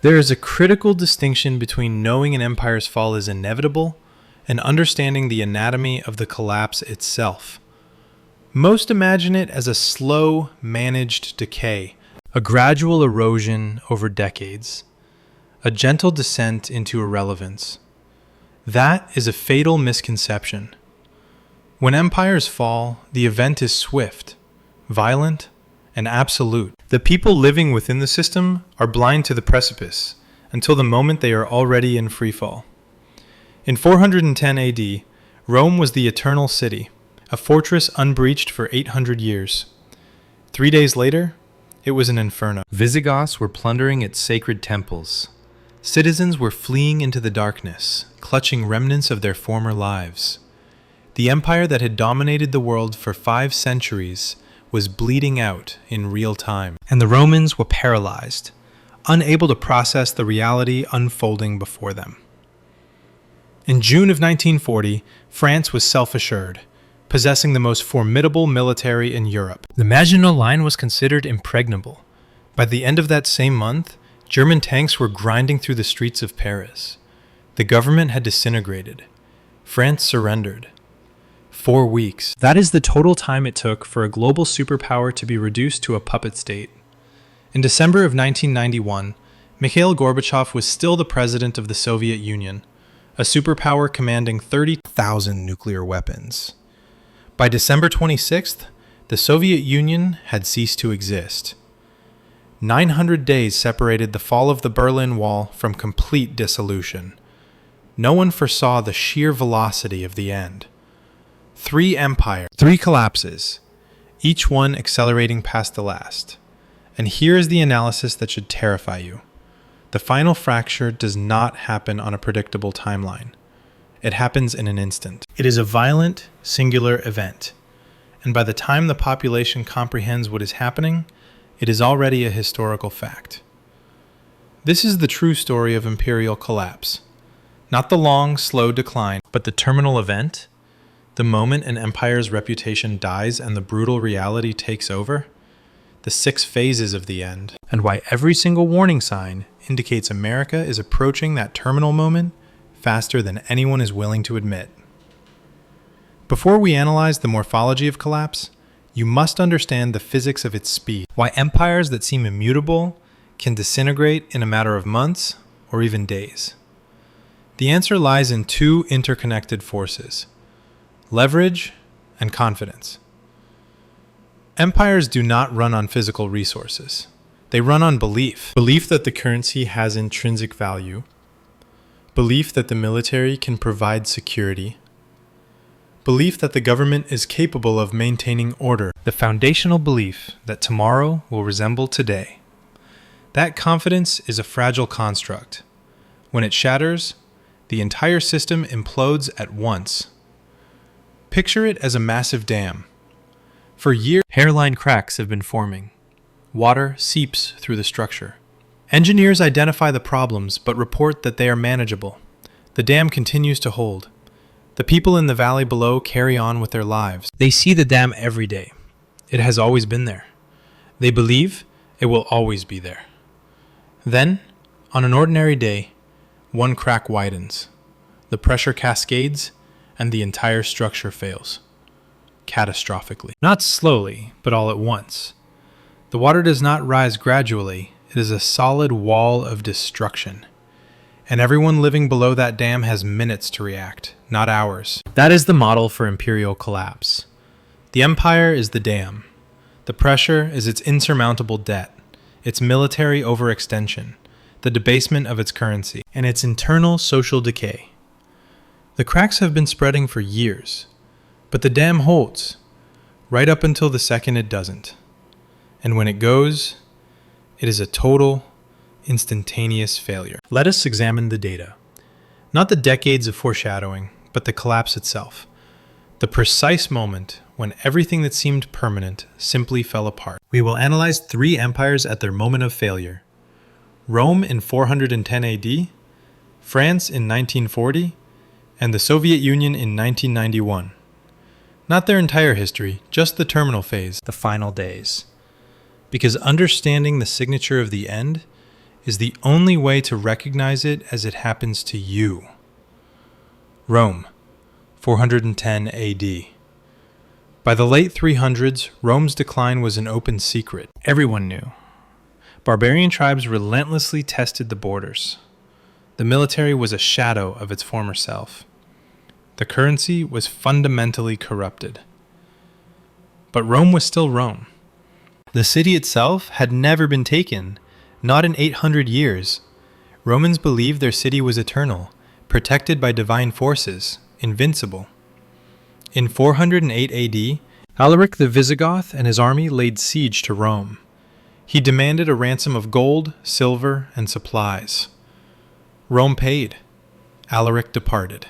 There is a critical distinction between knowing an empire's fall is inevitable and understanding the anatomy of the collapse itself. Most imagine it as a slow, managed decay, a gradual erosion over decades, a gentle descent into irrelevance. That is a fatal misconception. When empires fall, the event is swift, violent, and absolute. The people living within the system are blind to the precipice until the moment they are already in freefall. In 410 AD, Rome was the eternal city, a fortress unbreached for 800 years. 3 days later, it was an inferno. Visigoths were plundering its sacred temples. Citizens were fleeing into the darkness, clutching remnants of their former lives. The empire that had dominated the world for 5 centuries was bleeding out in real time, and the Romans were paralyzed, unable to process the reality unfolding before them. In June of 1940, France was self-assured, possessing the most formidable military in Europe. The Maginot Line was considered impregnable. By the end of that same month, German tanks were grinding through the streets of Paris. The government had disintegrated. France surrendered. 4 weeks. That is the total time it took for a global superpower to be reduced to a puppet state. In December of 1991, Mikhail Gorbachev was still the president of the Soviet Union, a superpower commanding 30,000 nuclear weapons. By December 26th, the Soviet Union had ceased to exist. 900 days separated the fall of the Berlin Wall from complete dissolution. No one foresaw the sheer velocity of the end. 3 empires, 3 collapses, each one accelerating past the last. And here is the analysis that should terrify you. The final fracture does not happen on a predictable timeline. It happens in an instant. It is a violent, singular event. And by the time the population comprehends what is happening, it is already a historical fact. This is the true story of imperial collapse. Not the long, slow decline, but the terminal event, the moment an empire's reputation dies and the brutal reality takes over, the 6 phases of the end, and why every single warning sign indicates America is approaching that terminal moment faster than anyone is willing to admit. Before we analyze the morphology of collapse, you must understand the physics of its speed, why empires that seem immutable can disintegrate in a matter of months or even days. The answer lies in 2 interconnected forces: leverage and confidence. Empires do not run on physical resources. They run on belief. Belief that the currency has intrinsic value. Belief that the military can provide security. Belief that the government is capable of maintaining order. The foundational belief that tomorrow will resemble today. That confidence is a fragile construct. When it shatters, the entire system implodes at once. Picture it as a massive dam. For years, hairline cracks have been forming. Water seeps through the structure. Engineers identify the problems but report that they are manageable. The dam continues to hold. The people in the valley below carry on with their lives. They see the dam every day. It has always been there. They believe it will always be there. Then, on an ordinary day, one crack widens. The pressure cascades, and the entire structure fails. Catastrophically. Not slowly, but all at once. The water does not rise gradually. It is a solid wall of destruction. And everyone living below that dam has minutes to react, not hours. That is the model for imperial collapse. The empire is the dam. The pressure is its insurmountable debt, its military overextension, the debasement of its currency, and its internal social decay. The cracks have been spreading for years, but the dam holds, right up until the second it doesn't. And when it goes, it is a total, instantaneous failure. Let us examine the data. Not the decades of foreshadowing, but the collapse itself. The precise moment when everything that seemed permanent simply fell apart. We will analyze 3 empires at their moment of failure. Rome in 410 AD, France in 1940, and the Soviet Union in 1991. Not their entire history, just the terminal phase, the final days. Because understanding the signature of the end is the only way to recognize it as it happens to you. Rome, 410 AD. By the late 300s, Rome's decline was an open secret. Everyone knew. Barbarian tribes relentlessly tested the borders. The military was a shadow of its former self. The currency was fundamentally corrupted. But Rome was still Rome. The city itself had never been taken, not in 800 years. Romans believed their city was eternal, protected by divine forces, invincible. In 408 AD, Alaric the Visigoth and his army laid siege to Rome. He demanded a ransom of gold, silver, and supplies. Rome paid. Alaric departed.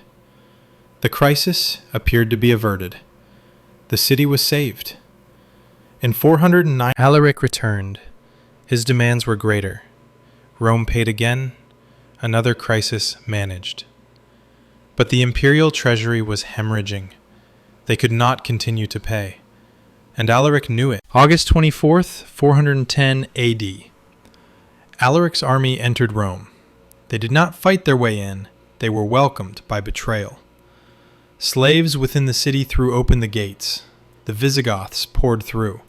The crisis appeared to be averted. The city was saved. In 409, Alaric returned. His demands were greater. Rome paid again. Another crisis managed. But the imperial treasury was hemorrhaging. They could not continue to pay. And Alaric knew it. August 24th, 410 AD. Alaric's army entered Rome. They did not fight their way in. They were welcomed by betrayal. Slaves within the city threw open the gates. The Visigoths poured through.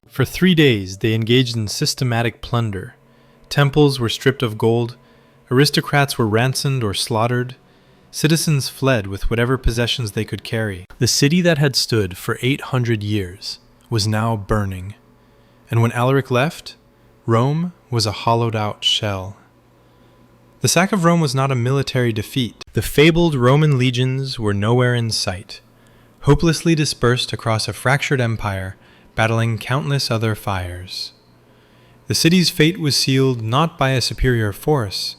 For 3 days, they engaged in systematic plunder. Temples were stripped of gold. Aristocrats were ransomed or slaughtered. Citizens fled with whatever possessions they could carry. The city that had stood for 800 years was now burning. And when Alaric left, Rome was a hollowed-out shell. The sack of Rome was not a military defeat. The fabled Roman legions were nowhere in sight, hopelessly dispersed across a fractured empire, battling countless other fires. The city's fate was sealed not by a superior force,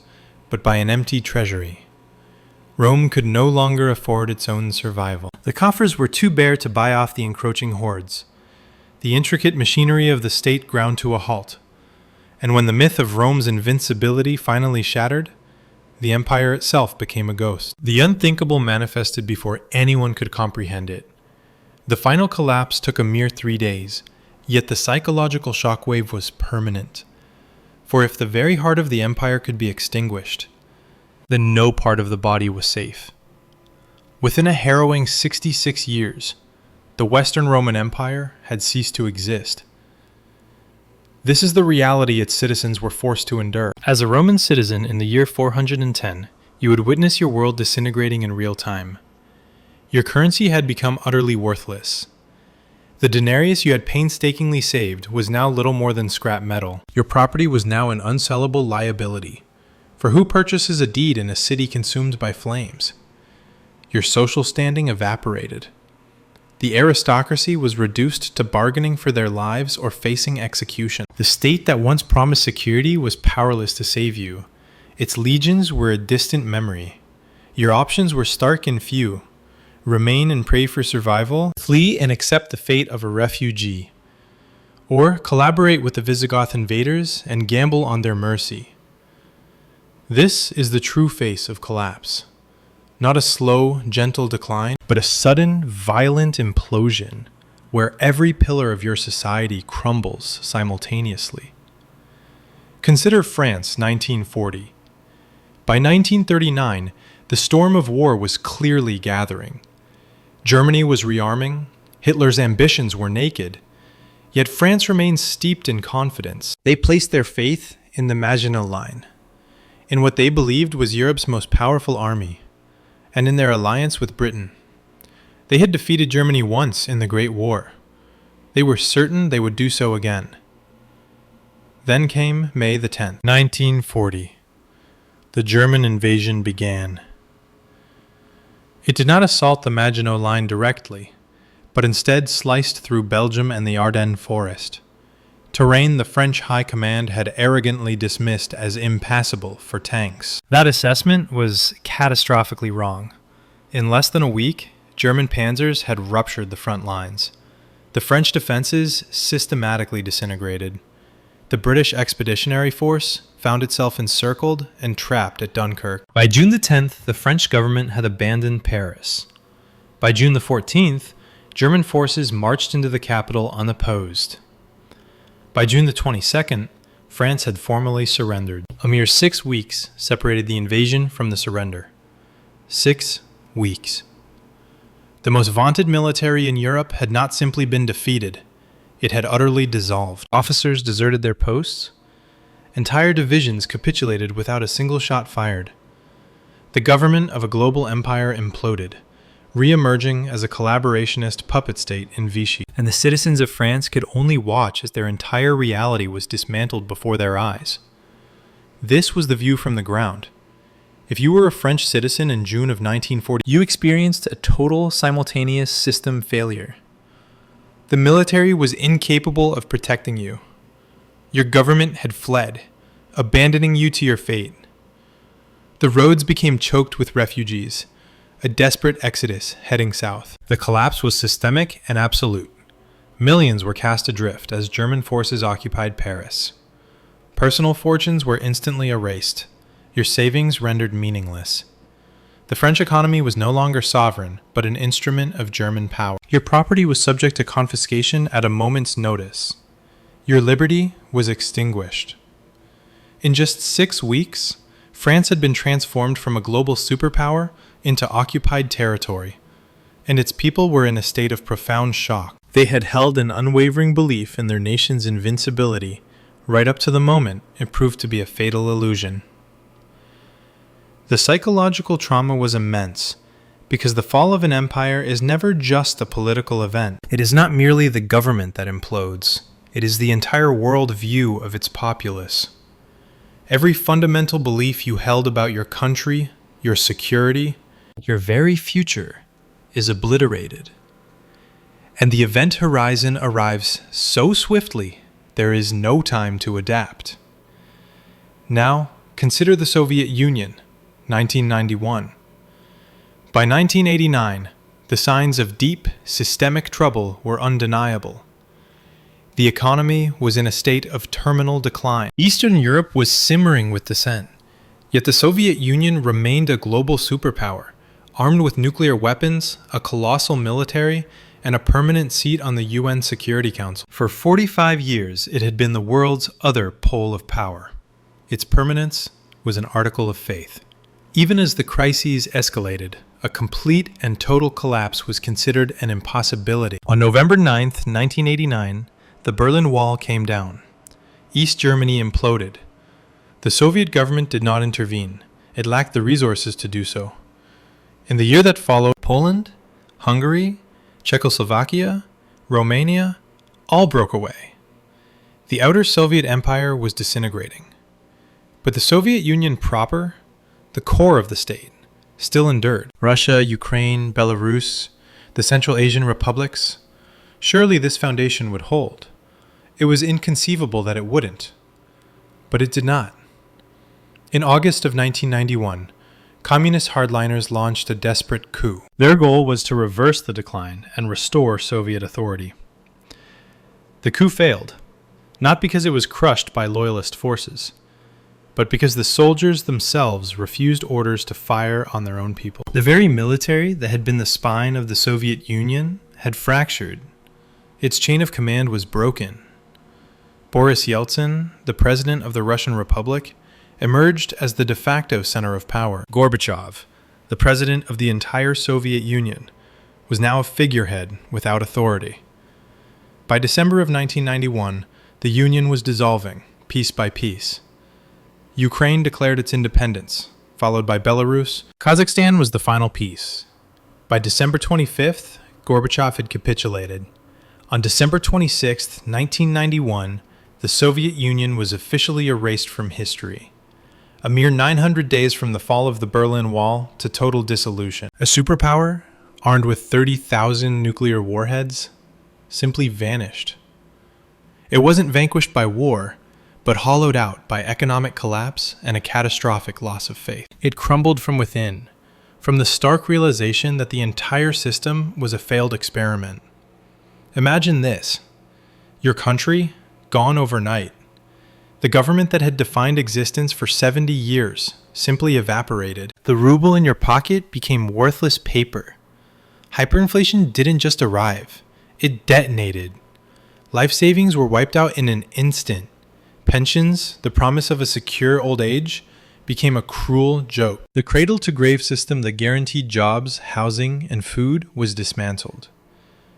but by an empty treasury. Rome could no longer afford its own survival. The coffers were too bare to buy off the encroaching hordes. The intricate machinery of the state ground to a halt. And when the myth of Rome's invincibility finally shattered, the empire itself became a ghost. The unthinkable manifested before anyone could comprehend it. The final collapse took a mere 3 days, yet the psychological shockwave was permanent. For if the very heart of the empire could be extinguished, then no part of the body was safe. Within a harrowing 66 years, the Western Roman Empire had ceased to exist. This is the reality its citizens were forced to endure. As a Roman citizen in the year 410, you would witness your world disintegrating in real time. Your currency had become utterly worthless. The denarius you had painstakingly saved was now little more than scrap metal. Your property was now an unsellable liability. For who purchases a deed in a city consumed by flames? Your social standing evaporated. The aristocracy was reduced to bargaining for their lives or facing execution. The state that once promised security was powerless to save you. Its legions were a distant memory. Your options were stark and few. Remain and pray for survival, flee and accept the fate of a refugee. Or collaborate with the Visigoth invaders and gamble on their mercy. This is the true face of collapse. Not a slow, gentle decline, but a sudden, violent implosion where every pillar of your society crumbles simultaneously. Consider France, 1940. By 1939, the storm of war was clearly gathering. Germany was rearming, Hitler's ambitions were naked, yet France remained steeped in confidence. They placed their faith in the Maginot Line, in what they believed was Europe's most powerful army, and in their alliance with Britain. They had defeated Germany once in the Great War. They were certain they would do so again. Then came May the 10th, 1940. The German invasion began. It did not assault the Maginot Line directly, but instead sliced through Belgium and the Ardennes forest, terrain the French High Command had arrogantly dismissed as impassable for tanks. That assessment was catastrophically wrong. In less than a week, German panzers had ruptured the front lines. The French defenses systematically disintegrated. The British Expeditionary Force found itself encircled and trapped at Dunkirk. By June the 10th, the French government had abandoned Paris. By June the 14th, German forces marched into the capital unopposed. By June the 22nd, France had formally surrendered. A mere 6 weeks separated the invasion from the surrender. 6 weeks. The most vaunted military in Europe had not simply been defeated, it had utterly dissolved. Officers deserted their posts. Entire divisions capitulated without a single shot fired. The government of a global empire imploded, re-emerging as a collaborationist puppet state in Vichy. And the citizens of France could only watch as their entire reality was dismantled before their eyes. This was the view from the ground. If you were a French citizen in June of 1940, you experienced a total simultaneous system failure. The military was incapable of protecting you. Your government had fled, abandoning you to your fate. The roads became choked with refugees, a desperate exodus heading south. The collapse was systemic and absolute. Millions were cast adrift as German forces occupied Paris. Personal fortunes were instantly erased, your savings rendered meaningless. The French economy was no longer sovereign, but an instrument of German power. Your property was subject to confiscation at a moment's notice. Your liberty was extinguished. In just 6 weeks, France had been transformed from a global superpower into occupied territory, and its people were in a state of profound shock. They had held an unwavering belief in their nation's invincibility, right up to the moment it proved to be a fatal illusion. The psychological trauma was immense, because the fall of an empire is never just a political event. It is not merely the government that implodes, it is the entire world view of its populace. Every fundamental belief you held about your country, your security, your very future is obliterated. And the event horizon arrives so swiftly, there is no time to adapt. Now, consider the Soviet Union, 1991. By 1989, the signs of deep, systemic trouble were undeniable. The economy was in a state of terminal decline. Eastern Europe was simmering with dissent, yet the Soviet Union remained a global superpower, armed with nuclear weapons, a colossal military, and a permanent seat on the UN Security Council. For 45 years, it had been the world's other pole of power. Its permanence was an article of faith. Even as the crises escalated, a complete and total collapse was considered an impossibility. On November 9, 1989, the Berlin Wall came down. East Germany imploded. The Soviet government did not intervene. It lacked the resources to do so. In the year that followed, Poland, Hungary, Czechoslovakia, Romania, all broke away. The outer Soviet Empire was disintegrating. But the Soviet Union proper, the core of the state, still endured. Russia, Ukraine, Belarus, the Central Asian republics, surely this foundation would hold. It was inconceivable that it wouldn't. But it did not. In August of 1991, communist hardliners launched a desperate coup. Their goal was to reverse the decline and restore Soviet authority. The coup failed, not because it was crushed by loyalist forces, but because the soldiers themselves refused orders to fire on their own people. The very military that had been the spine of the Soviet Union had fractured. Its chain of command was broken. Boris Yeltsin, the president of the Russian Republic, emerged as the de facto center of power. Gorbachev, the president of the entire Soviet Union, was now a figurehead without authority. By December of 1991, the Union was dissolving, piece by piece. Ukraine declared its independence, followed by Belarus. Kazakhstan was the final piece. By December 25th, Gorbachev had capitulated. On December 26, 1991, the Soviet Union was officially erased from history. A mere 900 days from the fall of the Berlin Wall to total dissolution. A superpower, armed with 30,000 nuclear warheads, simply vanished. It wasn't vanquished by war, but hollowed out by economic collapse and a catastrophic loss of faith. It crumbled from within, from the stark realization that the entire system was a failed experiment. Imagine this: your country gone overnight. The government that had defined existence for 70 years simply evaporated. The ruble in your pocket became worthless paper. Hyperinflation didn't just arrive, it detonated. Life savings were wiped out in an instant. Pensions, the promise of a secure old age, became a cruel joke. The cradle-to-grave system that guaranteed jobs, housing, and food was dismantled.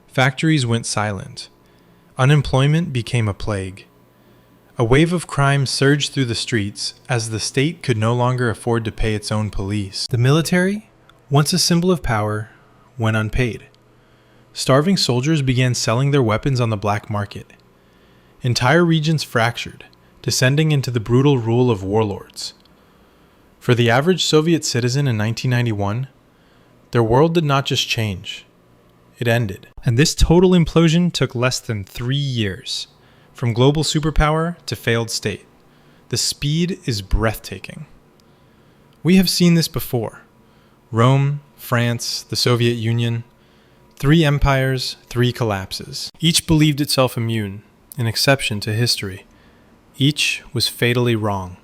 Factories went silent. Unemployment became a plague. A wave of crime surged through the streets as the state could no longer afford to pay its own police. The military, once a symbol of power, went unpaid. Starving soldiers began selling their weapons on the black market. Entire regions fractured, descending into the brutal rule of warlords. For the average Soviet citizen in 1991, their world did not just change, it ended. And this total implosion took less than 3 years, from global superpower to failed state. The speed is breathtaking. We have seen this before. Rome, France, the Soviet Union. 3 empires, 3 collapses. Each believed itself immune, an exception to history. Each was fatally wrong.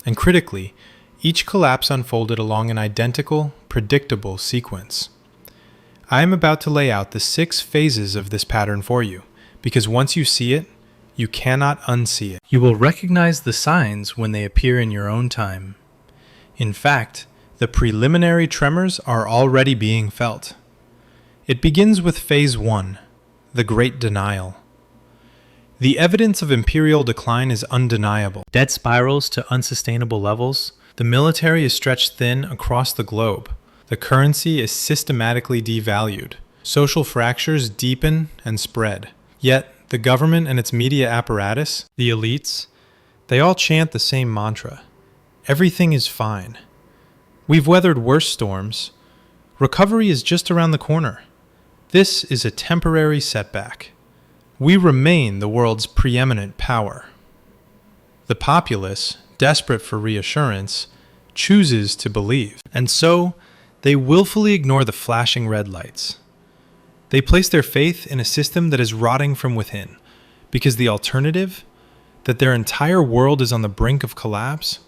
And critically, each collapse unfolded along an identical, predictable sequence. I am about to lay out the 6 phases of this pattern for you, because once you see it, you cannot unsee it. You will recognize the signs when they appear in your own time. In fact, the preliminary tremors are already being felt. It begins with Phase 1, the Great Denial. The evidence of imperial decline is undeniable. Debt spirals to unsustainable levels. The military is stretched thin across the globe. The currency is systematically devalued. Social fractures deepen and spread. Yet, the government and its media apparatus, the elites, they all chant the same mantra. Everything is fine. We've weathered worse storms. Recovery is just around the corner. This is a temporary setback. We remain the world's preeminent power. The populace, desperate for reassurance, chooses to believe. And so, they willfully ignore the flashing red lights. They place their faith in a system that is rotting from within, because the alternative, that their entire world is on the brink of collapse,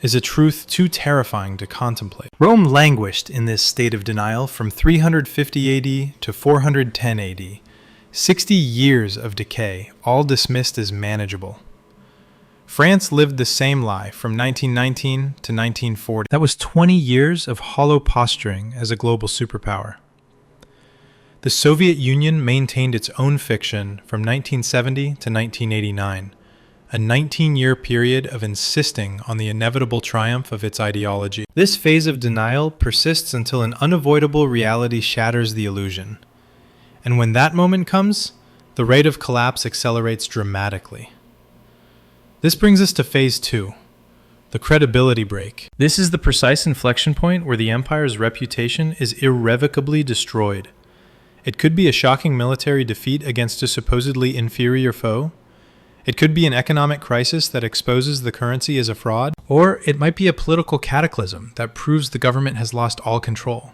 is a truth too terrifying to contemplate. Rome languished in this state of denial from 350 AD to 410 AD, 60 years of decay, all dismissed as manageable. France lived the same lie from 1919 to 1940. That was 20 years of hollow posturing as a global superpower. The Soviet Union maintained its own fiction from 1970 to 1989, a 19-year period of insisting on the inevitable triumph of its ideology. This phase of denial persists until an unavoidable reality shatters the illusion. And when that moment comes, the rate of collapse accelerates dramatically. This brings us to Phase 2, the credibility break. This is the precise inflection point where the empire's reputation is irrevocably destroyed. It could be a shocking military defeat against a supposedly inferior foe. It could be an economic crisis that exposes the currency as a fraud. Or it might be a political cataclysm that proves the government has lost all control.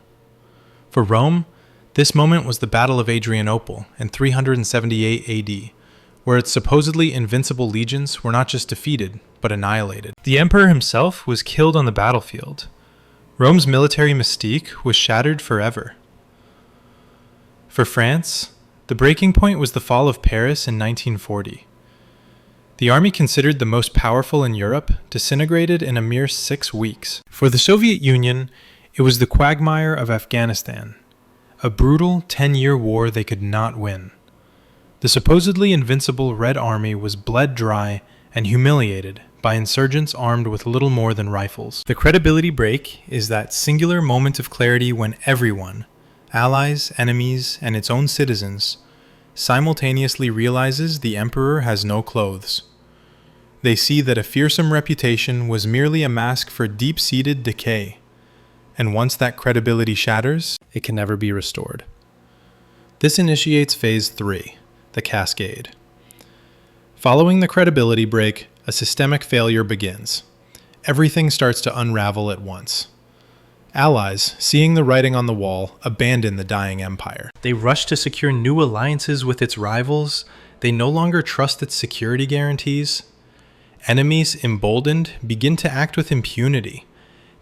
For Rome, this moment was the Battle of Adrianople in 378 AD, where its supposedly invincible legions were not just defeated, but annihilated. The emperor himself was killed on the battlefield. Rome's military mystique was shattered forever. For France, the breaking point was the fall of Paris in 1940. The army considered the most powerful in Europe disintegrated in a mere 6 weeks. For the Soviet Union, it was the quagmire of Afghanistan, a brutal 10-year war they could not win. The supposedly invincible Red Army was bled dry and humiliated by insurgents armed with little more than rifles. The credibility break is that singular moment of clarity when everyone, allies, enemies, and its own citizens, simultaneously realizes the emperor has no clothes. They see that a fearsome reputation was merely a mask for deep-seated decay, and once that credibility shatters, it can never be restored. This initiates Phase 3, the cascade. Following the credibility break, a systemic failure begins. Everything starts to unravel at once. Allies, seeing the writing on the wall, abandon the dying empire. They rush to secure new alliances with its rivals. They no longer trust its security guarantees. Enemies, emboldened, begin to act with impunity.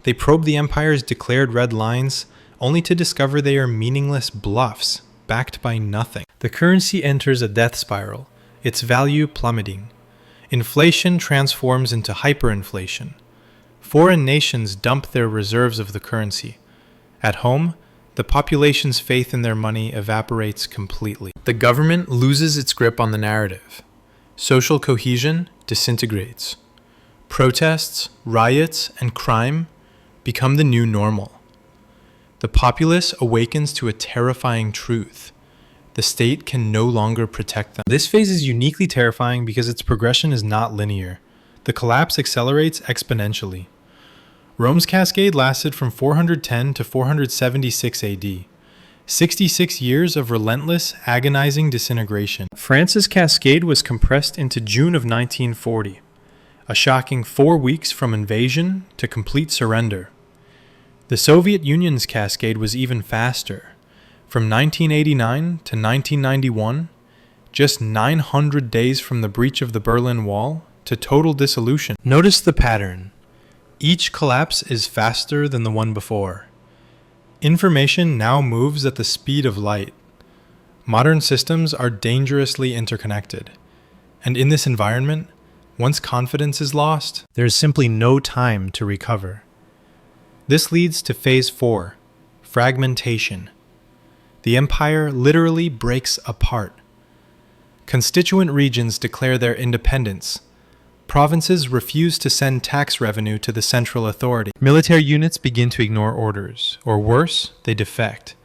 They probe the empire's declared red lines, only to discover they are meaningless bluffs, backed by nothing. The currency enters a death spiral, its value plummeting. Inflation transforms into hyperinflation. Foreign nations dump their reserves of the currency. At home, the population's faith in their money evaporates completely. The government loses its grip on the narrative. Social cohesion disintegrates. Protests, riots, and crime become the new normal. The populace awakens to a terrifying truth. The state can no longer protect them. This phase is uniquely terrifying because its progression is not linear. The collapse accelerates exponentially. Rome's cascade lasted from 410 to 476 AD. 66 years of relentless, agonizing disintegration. France's cascade was compressed into June of 1940, a shocking 4 weeks from invasion to complete surrender. The Soviet Union's cascade was even faster. From 1989 to 1991, just 900 days from the breach of the Berlin Wall to total dissolution. Notice the pattern. Each collapse is faster than the one before. Information now moves at the speed of light. Modern systems are dangerously interconnected. And in this environment, once confidence is lost, there is simply no time to recover. This leads to Phase 4, fragmentation. The empire literally breaks apart. Constituent regions declare their independence. Provinces refuse to send tax revenue to the central authority. Military units begin to ignore orders, or worse, they defect.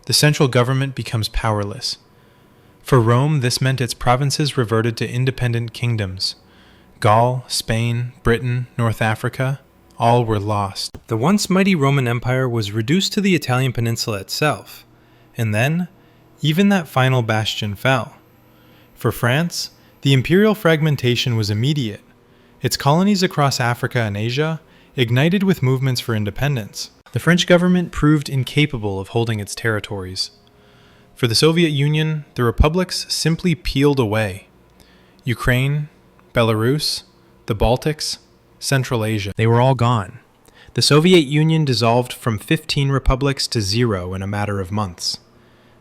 The central government becomes powerless. For Rome, this meant its provinces reverted to independent kingdoms. Gaul, Spain, Britain, North Africa, all were lost. The once mighty Roman Empire was reduced to the Italian peninsula itself, and then, even that final bastion fell. For France, the imperial fragmentation was immediate. Its colonies across Africa and Asia ignited with movements for independence. The French government proved incapable of holding its territories. For the Soviet Union, the republics simply peeled away. Ukraine, Belarus, the Baltics, Central Asia, they were all gone. The Soviet Union dissolved from 15 republics to 0 in a matter of months.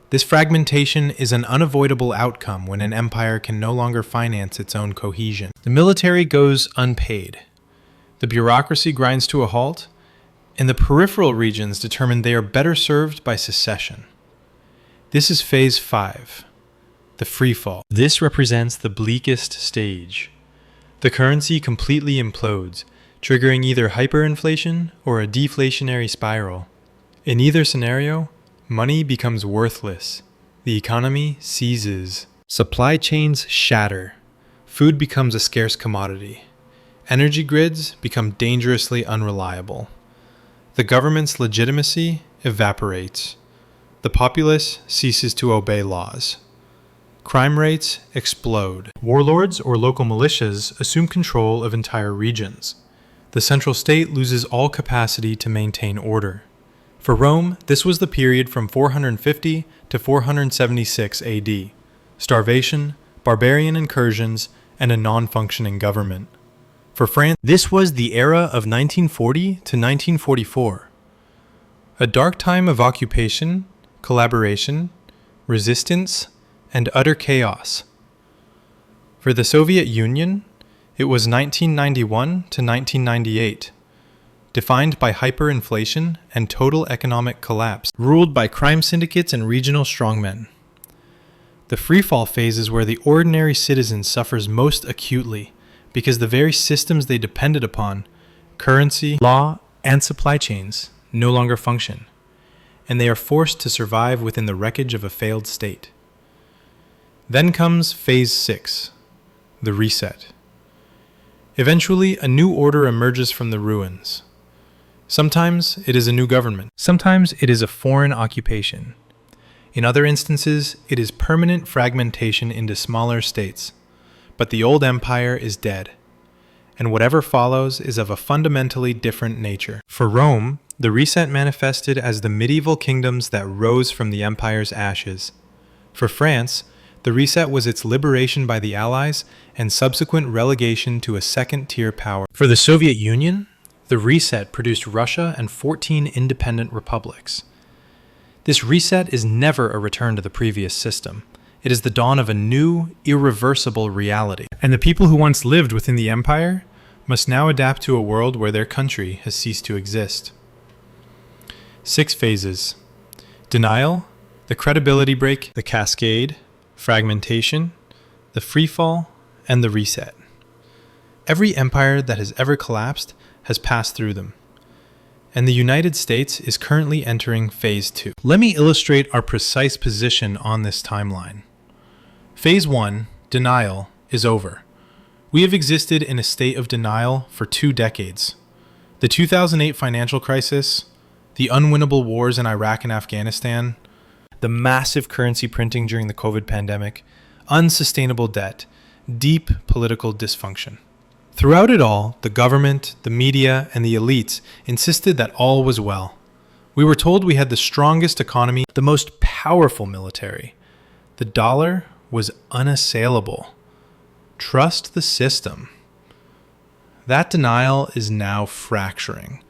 This fragmentation is an unavoidable outcome when an empire can no longer finance its own cohesion. The military goes unpaid. The bureaucracy grinds to a halt, and the peripheral regions determine they are better served by secession. This is Phase 5, the freefall. This represents the bleakest stage. The currency completely implodes, triggering either hyperinflation or a deflationary spiral. In either scenario, money becomes worthless. The economy seizes. Supply chains shatter. Food becomes a scarce commodity. Energy grids become dangerously unreliable. The government's legitimacy evaporates. The populace ceases to obey laws. Crime rates explode. Warlords or local militias assume control of entire regions. The central state loses all capacity to maintain order. For Rome, this was the period from 450 to 476 AD. Starvation, barbarian incursions, and a non-functioning government. For France, this was the era of 1940 to 1944. A dark time of occupation, collaboration, resistance, and utter chaos. For the Soviet Union, it was 1991 to 1998. Defined by hyperinflation and total economic collapse, ruled by crime syndicates and regional strongmen. The freefall phase is where the ordinary citizen suffers most acutely because the very systems they depended upon, currency, law, and supply chains, no longer function, and they are forced to survive within the wreckage of a failed state. Then comes Phase 6, the reset. Eventually, a new order emerges from the ruins. Sometimes it is a new government. Sometimes it is a foreign occupation. In other instances, it is permanent fragmentation into smaller states. But the old empire is dead, and whatever follows is of a fundamentally different nature. For Rome, the reset manifested as the medieval kingdoms that rose from the empire's ashes. For France, the reset was its liberation by the Allies and subsequent relegation to a second-tier power. For the Soviet Union, the reset produced Russia and 14 independent republics. This reset is never a return to the previous system. It is the dawn of a new, irreversible reality. And the people who once lived within the empire must now adapt to a world where their country has ceased to exist. 6 phases: denial, the credibility break, the cascade, fragmentation, the freefall, and the reset. Every empire that has ever collapsed has passed through them, and the United States is currently entering Phase 2. Let me illustrate our precise position on this timeline. Phase 1, denial, is over. We have existed in a state of denial for 2 decades. The 2008 financial crisis, the unwinnable wars in Iraq and Afghanistan, the massive currency printing during the COVID pandemic, unsustainable debt, deep political dysfunction. Throughout it all, the government, the media, and the elites insisted that all was well. We were told we had the strongest economy, the most powerful military. The dollar was unassailable. Trust the system. That denial is now fracturing.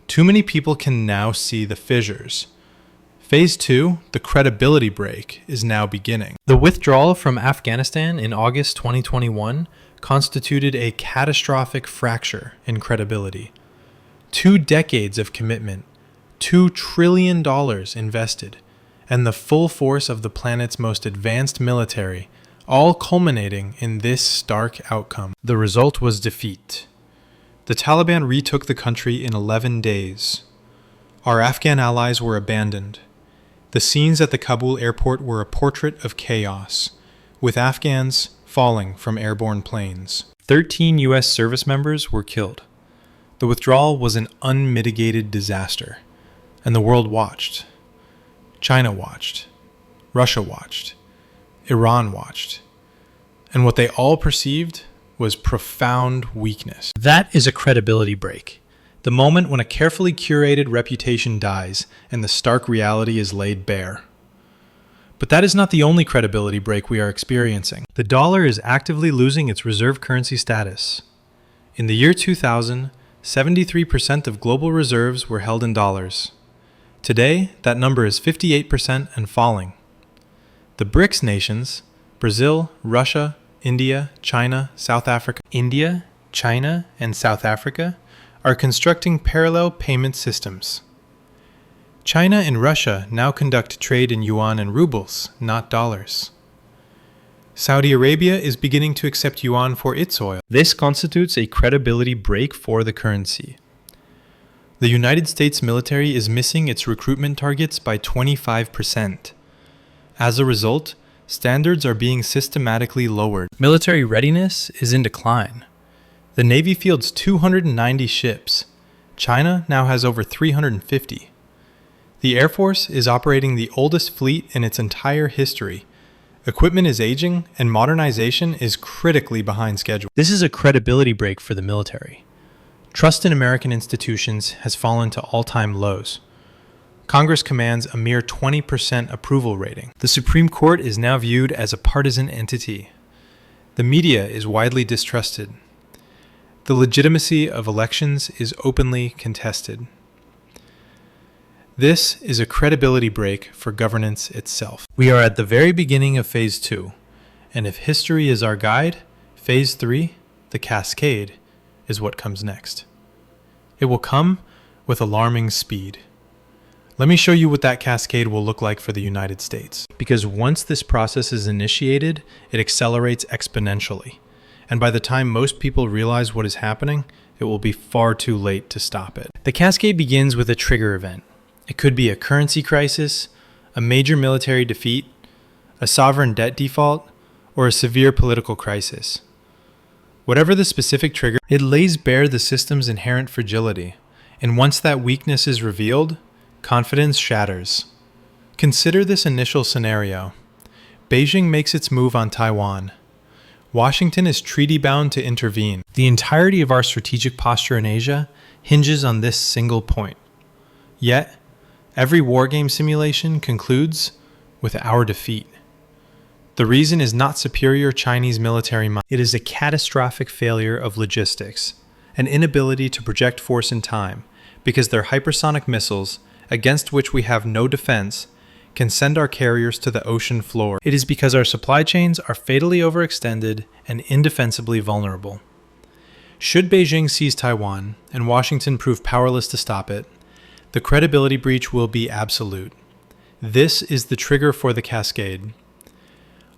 Too many people can now see the fissures. Phase 2, the credibility break, is now beginning. The withdrawal from Afghanistan in August 2021 constituted a catastrophic fracture in credibility. 2 decades of commitment, $2 trillion invested, and the full force of the planet's most advanced military, all culminating in this stark outcome. The result was defeat. The Taliban retook the country in 11 days. Our Afghan allies were abandoned. The scenes at the Kabul airport were a portrait of chaos, with Afghans falling from airborne planes. 13 U.S. service members were killed. The withdrawal was an unmitigated disaster, and the world watched. China watched. Russia watched. Iran watched. And what they all perceived was profound weakness. That is a credibility break. The moment when a carefully curated reputation dies and the stark reality is laid bare. But that is not the only credibility break we are experiencing. The dollar is actively losing its reserve currency status. In the year 2000, 73% of global reserves were held in dollars. Today, that number is 58% and falling. The BRICS nations, Brazil, Russia, India, China, South Africa, and South Africa, are constructing parallel payment systems. China and Russia now conduct trade in yuan and rubles, not dollars. Saudi Arabia is beginning to accept yuan for its oil. This constitutes a credibility break for the currency. The United States military is missing its recruitment targets by 25%. As a result, standards are being systematically lowered. Military readiness is in decline. The Navy fields 290 ships. China now has over 350. The Air Force is operating the oldest fleet in its entire history. Equipment is aging, and modernization is critically behind schedule. This is a credibility break for the military. Trust in American institutions has fallen to all-time lows. Congress commands a mere 20% approval rating. The Supreme Court is now viewed as a partisan entity. The media is widely distrusted. The legitimacy of elections is openly contested. This is a credibility break for governance itself. We are at the very beginning of Phase 2, and if history is our guide, Phase 3, the cascade, is what comes next. It will come with alarming speed. Let me show you what that cascade will look like for the United States. Because once this process is initiated, it accelerates exponentially. And by the time most people realize what is happening, it will be far too late to stop it. The cascade begins with a trigger event. It could be a currency crisis, a major military defeat, a sovereign debt default, or a severe political crisis. Whatever the specific trigger, it lays bare the system's inherent fragility. And once that weakness is revealed, confidence shatters. Consider this initial scenario. Beijing makes its move on Taiwan. Washington is treaty-bound to intervene. The entirety of our strategic posture in Asia hinges on this single point. Yet, every wargame simulation concludes with our defeat. The reason is not superior Chinese military might. It is a catastrophic failure of logistics, an inability to project force in time, because their hypersonic missiles, against which we have no defense, can send our carriers to the ocean floor. It is because our supply chains are fatally overextended and indefensibly vulnerable. Should Beijing seize Taiwan and Washington prove powerless to stop it, the credibility breach will be absolute. This is the trigger for the cascade.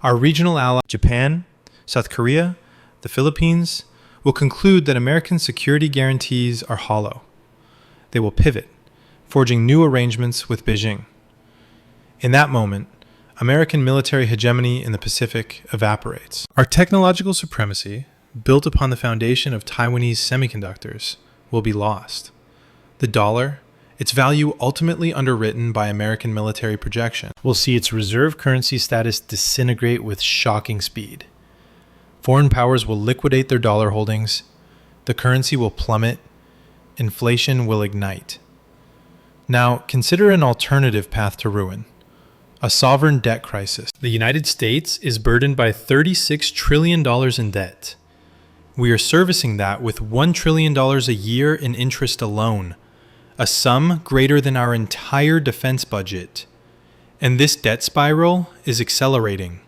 Our regional allies, Japan, South Korea, the Philippines, will conclude that American security guarantees are hollow. They will pivot, forging new arrangements with Beijing. In that moment, American military hegemony in the Pacific evaporates. Our technological supremacy, built upon the foundation of Taiwanese semiconductors, will be lost. The dollar, its value ultimately underwritten by American military projection, will see its reserve currency status disintegrate with shocking speed. Foreign powers will liquidate their dollar holdings, the currency will plummet, inflation will ignite. Now, consider an alternative path to ruin. A sovereign debt crisis. The United States is burdened by $36 trillion in debt. We are servicing that with $1 trillion a year in interest alone, a sum greater than our entire defense budget. And this debt spiral is accelerating.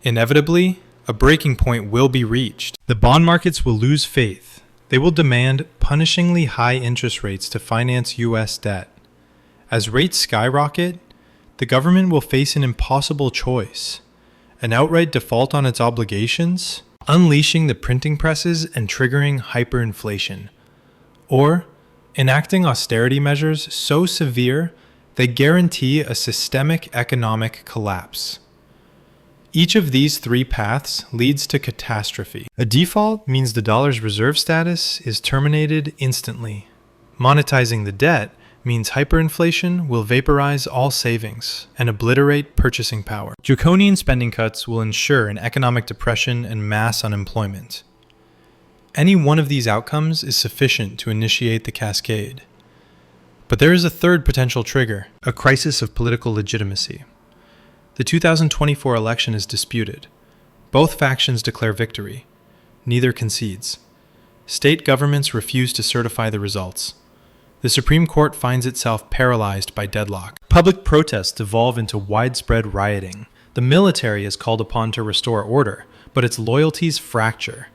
Inevitably, a breaking point will be reached. The bond markets will lose faith. They will demand punishingly high interest rates to finance U.S. debt. As rates skyrocket, the government will face an impossible choice: an outright default on its obligations, unleashing the printing presses and triggering hyperinflation, or enacting austerity measures so severe they guarantee a systemic economic collapse. Each of these three paths leads to catastrophe. A default means the dollar's reserve status is terminated instantly. Monetizing the debt means hyperinflation will vaporize all savings and obliterate purchasing power. Draconian spending cuts will ensure an economic depression and mass unemployment. Any one of these outcomes is sufficient to initiate the cascade. But there is a third potential trigger: a crisis of political legitimacy. The 2024 election is disputed. Both factions declare victory. Neither concedes. State governments refuse to certify the results. The Supreme Court finds itself paralyzed by deadlock. Public protests devolve into widespread rioting. The military is called upon to restore order, but its loyalties fracture.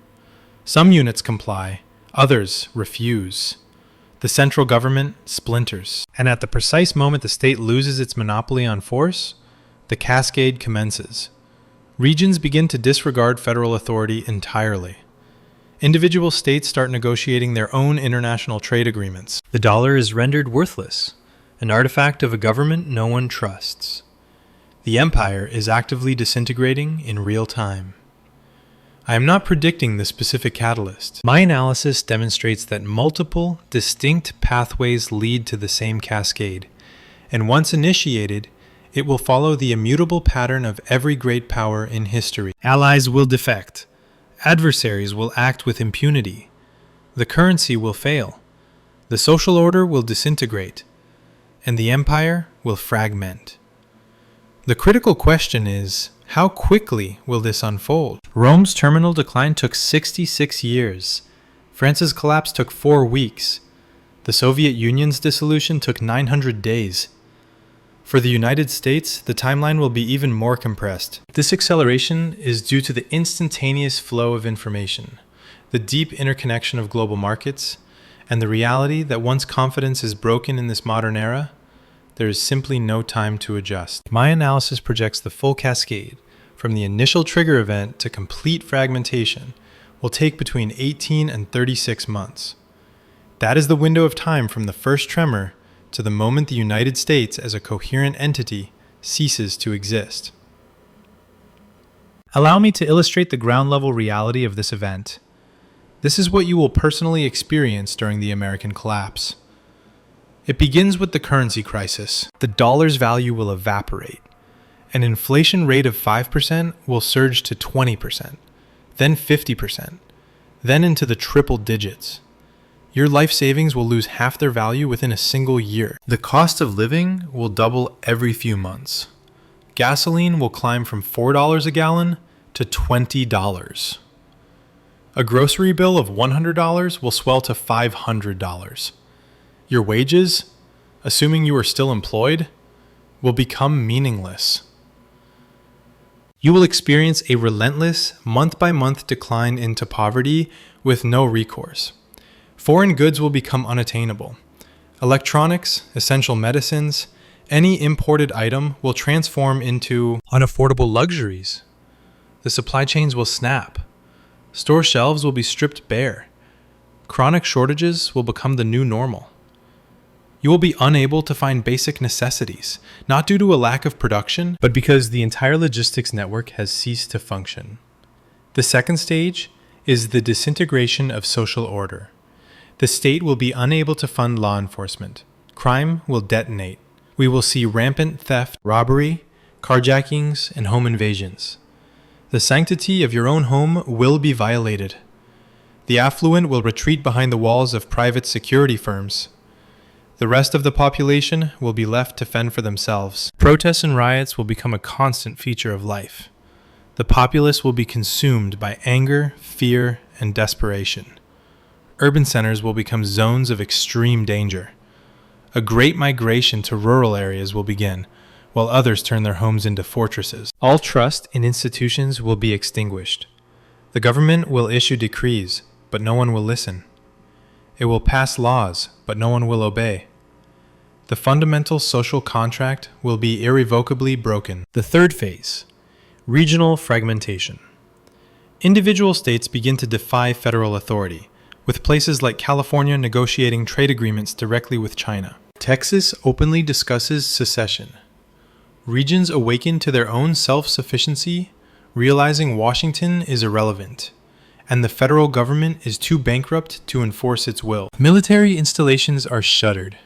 Some units comply, others refuse. The central government splinters. And at the precise moment the state loses its monopoly on force, the cascade commences. Regions begin to disregard federal authority entirely. Individual states start negotiating their own international trade agreements. The dollar is rendered worthless, an artifact of a government no one trusts. The empire is actively disintegrating in real time. I am not predicting the specific catalyst. My analysis demonstrates that multiple, distinct pathways lead to the same cascade, and once initiated, it will follow the immutable pattern of every great power in history. Allies will defect. Adversaries will act with impunity. The currency will fail. The social order will disintegrate. And the empire will fragment. The critical question is, how quickly will this unfold? Rome's terminal decline took 66 years. France's collapse took 4 weeks. The Soviet Union's dissolution took 900 days. For the United States, the timeline will be even more compressed. This acceleration is due to the instantaneous flow of information, the deep interconnection of global markets, and the reality that once confidence is broken in this modern era, there is simply no time to adjust. My analysis projects the full cascade, from the initial trigger event to complete fragmentation, will take between 18 and 36 months. That is the window of time from the first tremor to the moment the United States as a coherent entity ceases to exist. Allow me to illustrate the ground-level reality of this event. This is what you will personally experience during the American collapse. It begins with the currency crisis. The dollar's value will evaporate. An inflation rate of 5% will surge to 20%, then 50%, then into the triple digits. Your life savings will lose half their value within a single year. The cost of living will double every few months. Gasoline will climb from $4 a gallon to $20. A grocery bill of $100 will swell to $500. Your wages, assuming you are still employed, will become meaningless. You will experience a relentless, month-by-month decline into poverty with no recourse. Foreign goods will become unattainable. Electronics, essential medicines, any imported item will transform into unaffordable luxuries. The supply chains will snap. Store shelves will be stripped bare. Chronic shortages will become the new normal. You will be unable to find basic necessities, not due to a lack of production, but because the entire logistics network has ceased to function. The second stage is the disintegration of social order. The state will be unable to fund law enforcement. Crime will detonate. We will see rampant theft, robbery, carjackings, and home invasions. The sanctity of your own home will be violated. The affluent will retreat behind the walls of private security firms. The rest of the population will be left to fend for themselves. Protests and riots will become a constant feature of life. The populace will be consumed by anger, fear, and desperation. Urban centers will become zones of extreme danger. A great migration to rural areas will begin, while others turn their homes into fortresses. All trust in institutions will be extinguished. The government will issue decrees, but no one will listen. It will pass laws, but no one will obey. The fundamental social contract will be irrevocably broken. The third phase, regional fragmentation. Individual states begin to defy federal authority, with places like California negotiating trade agreements directly with China. Texas openly discusses secession. Regions awaken to their own self-sufficiency, realizing Washington is irrelevant, and the federal government is too bankrupt to enforce its will. Military installations are shuttered.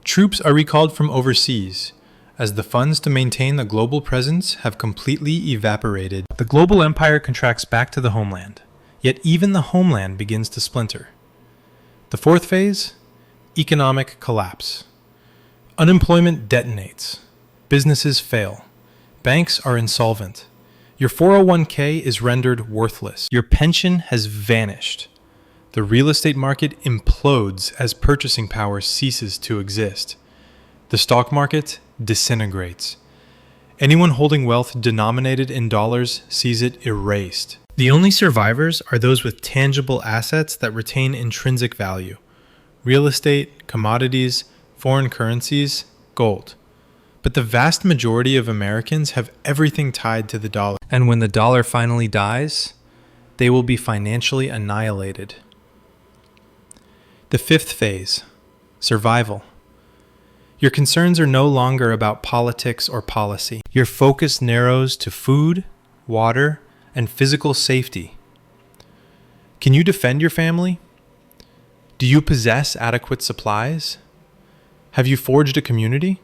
Troops are recalled from overseas, as the funds to maintain the global presence have completely evaporated. The global empire contracts back to the homeland, yet even the homeland begins to splinter. The fourth phase, economic collapse. Unemployment detonates. Businesses fail. Banks are insolvent. Your 401k is rendered worthless. Your pension has vanished. The real estate market implodes as purchasing power ceases to exist. The stock market disintegrates. Anyone holding wealth denominated in dollars sees it erased. The only survivors are those with tangible assets that retain intrinsic value. Real estate, commodities, foreign currencies, gold. But the vast majority of Americans have everything tied to the dollar. And when the dollar finally dies, they will be financially annihilated. The fifth phase, survival. Your concerns are no longer about politics or policy. Your focus narrows to food, water, and physical safety. Can you defend your family? Do you possess adequate supplies? Have you forged a community?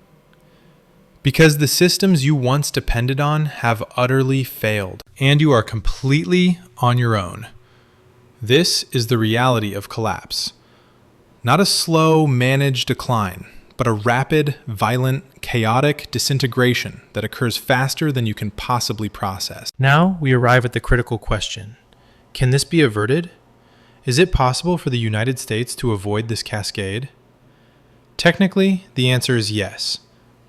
Because the systems you once depended on have utterly failed, and you are completely on your own. This is the reality of collapse. Not a slow, managed decline, but a rapid, violent, chaotic disintegration that occurs faster than you can possibly process. Now we arrive at the critical question. Can this be averted? Is it possible for the United States to avoid this cascade? Technically, the answer is yes.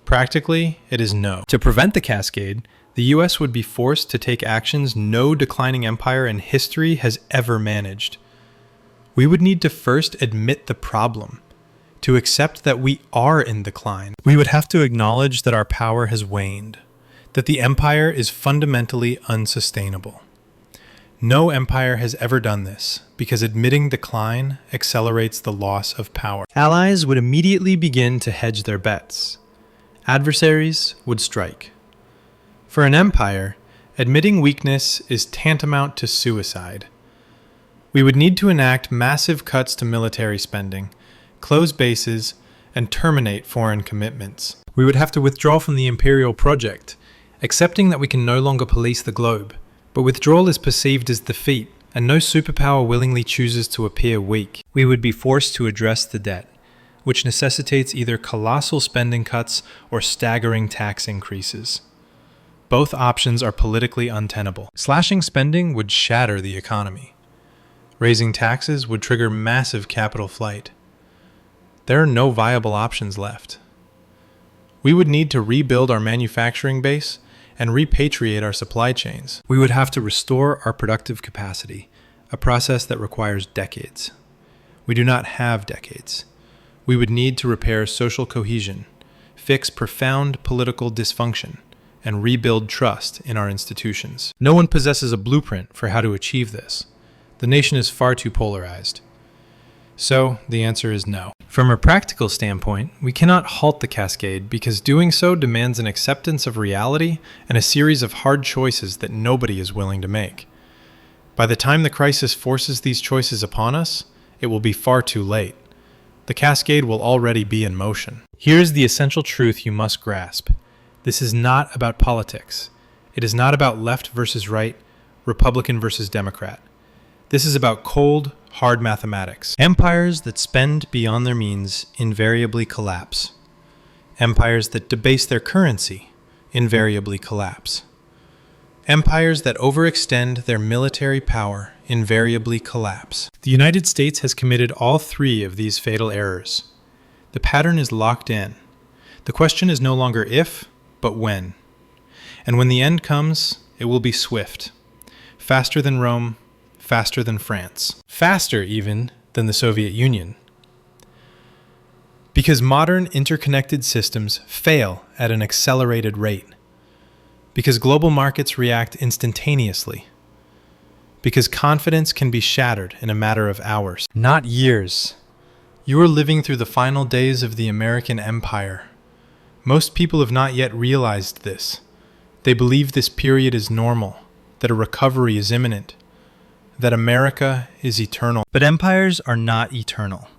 Practically, it is no. To prevent the cascade, the U.S. would be forced to take actions no declining empire in history has ever managed. We would need to first admit the problem, to accept that we are in decline. We would have to acknowledge that our power has waned, that the empire is fundamentally unsustainable. No empire has ever done this, because admitting decline accelerates the loss of power. Allies would immediately begin to hedge their bets. Adversaries would strike. For an empire, admitting weakness is tantamount to suicide. We would need to enact massive cuts to military spending, close bases, and terminate foreign commitments. We would have to withdraw from the imperial project, accepting that we can no longer police the globe. But withdrawal is perceived as defeat, and no superpower willingly chooses to appear weak. We would be forced to address the debt, which necessitates either colossal spending cuts or staggering tax increases. Both options are politically untenable. Slashing spending would shatter the economy. Raising taxes would trigger massive capital flight. There are no viable options left. We would need to rebuild our manufacturing base and repatriate our supply chains. We would have to restore our productive capacity, a process that requires decades. We do not have decades. We would need to repair social cohesion, fix profound political dysfunction, and rebuild trust in our institutions. No one possesses a blueprint for how to achieve this. The nation is far too polarized. So, the answer is no. From a practical standpoint, we cannot halt the cascade because doing so demands an acceptance of reality and a series of hard choices that nobody is willing to make. By the time the crisis forces these choices upon us, it will be far too late. The cascade will already be in motion. Here's the essential truth you must grasp. This is not about politics. It is not about left versus right, Republican versus Democrat. This is about cold, hard mathematics. Empires that spend beyond their means invariably collapse. Empires that debase their currency invariably collapse. Empires that overextend their military power invariably collapse. The United States has committed all three of these fatal errors. The pattern is locked in. The question is no longer if, but when. And when the end comes, it will be swift. Faster than Rome, faster than France. Faster, even, than the Soviet Union. Because modern interconnected systems fail at an accelerated rate. Because global markets react instantaneously. Because confidence can be shattered in a matter of hours, not years. You are living through the final days of the American Empire. Most people have not yet realized this. They believe this period is normal, that a recovery is imminent, that America is eternal. But empires are not eternal.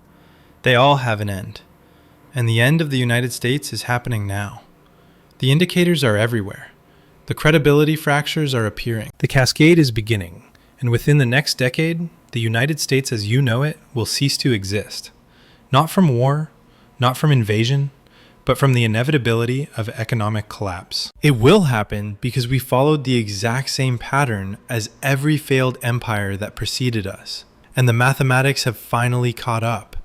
They all have an end. And the end of the United States is happening now. The indicators are everywhere. The credibility fractures are appearing. The cascade is beginning, and within the next decade, the United States as you know it will cease to exist. Not from war, not from invasion, but from the inevitability of economic collapse. It will happen because we followed the exact same pattern as every failed empire that preceded us, and the mathematics have finally caught up.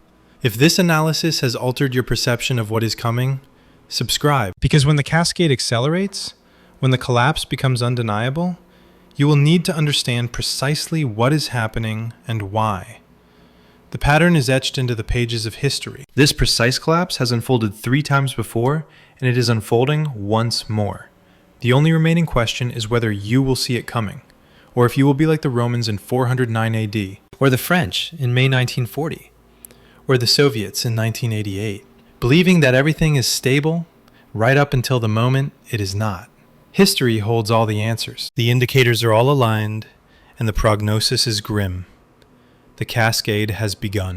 If this analysis has altered your perception of what is coming, subscribe. Because when the cascade accelerates, when the collapse becomes undeniable, you will need to understand precisely what is happening and why. The pattern is etched into the pages of history. This precise collapse has unfolded 3 times before, and it is unfolding once more. The only remaining question is whether you will see it coming, or if you will be like the Romans in 409 AD, or the French in May 1940, or the Soviets in 1988, believing that everything is stable right up until the moment it is not. History holds all the answers. The indicators are all aligned, and the prognosis is grim. The cascade has begun.